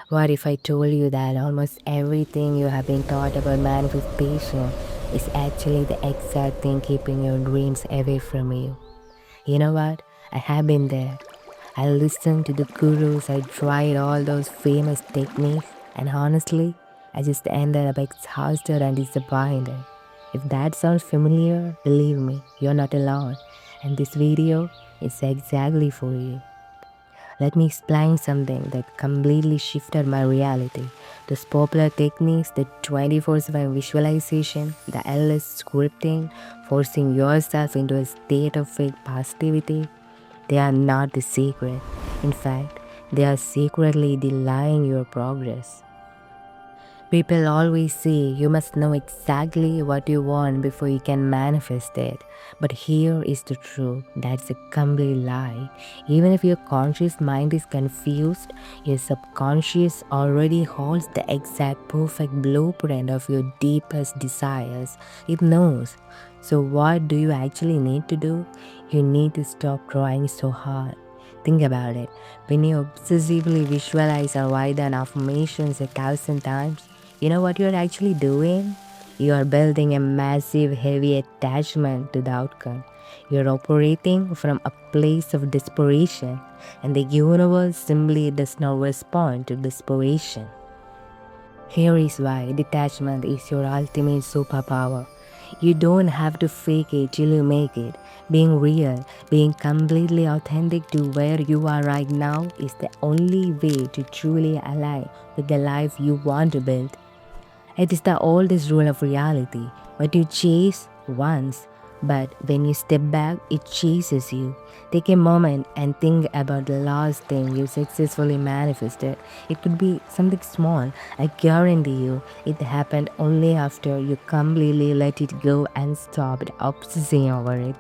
What if I told you that almost everything you have been taught about manifestation is actually the exact thing keeping your dreams away from you? You know what? I have been there. I listened to the gurus, I tried all those famous techniques, and honestly, I just ended up exhausted and disappointed. If that sounds familiar, believe me, you're not alone, and this video is exactly for you. Let me explain something that completely shifted my reality. Those popular techniques, the 24/7 visualization, the endless scripting, forcing yourself into a state of fake positivity, they are not the secret. In fact, they are secretly delaying your progress. People always say you must know exactly what you want before you can manifest it. But here is the truth, that's a complete lie. Even if your conscious mind is confused, your subconscious already holds the exact perfect blueprint of your deepest desires. It knows. So, what do you actually need to do? You need to stop trying so hard. Think about it. When you obsessively visualize or write down affirmations 1,000 times, you know what you're actually doing? You are building a massive, heavy attachment to the outcome. You're operating from a place of desperation, and the universe simply does not respond to desperation. Here is why detachment is your ultimate superpower. You don't have to fake it till you make it. Being real, being completely authentic to where you are right now is the only way to truly align with the life you want to build. It is the oldest rule of reality. What you chase once, but when you step back, it chases you. Take a moment and think about the last thing you successfully manifested. It could be something small. I guarantee you, it happened only after you completely let it go and stopped obsessing over it.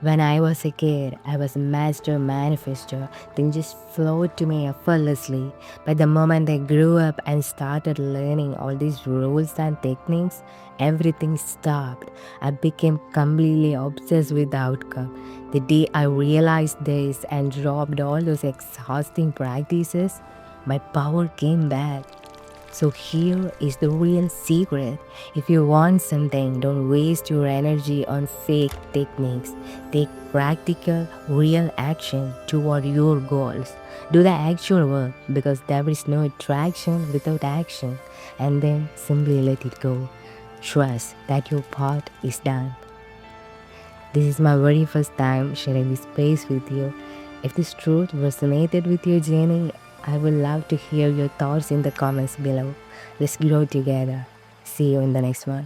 When I was a kid, I was a master manifester. Things just flowed to me effortlessly. But the moment I grew up and started learning all these rules and techniques, everything stopped. I became completely obsessed with the outcome. The day I realized this and dropped all those exhausting practices, my power came back. So here is the real secret. If you want something, don't waste your energy on fake techniques. Take practical, real action toward your goals. Do the actual work because there is no attraction without action. And then simply let it go. Trust that your part is done. This is my very first time sharing this space with you. If this truth resonated with your journey, I would love to hear your thoughts in the comments below. Let's grow together. See you in the next one.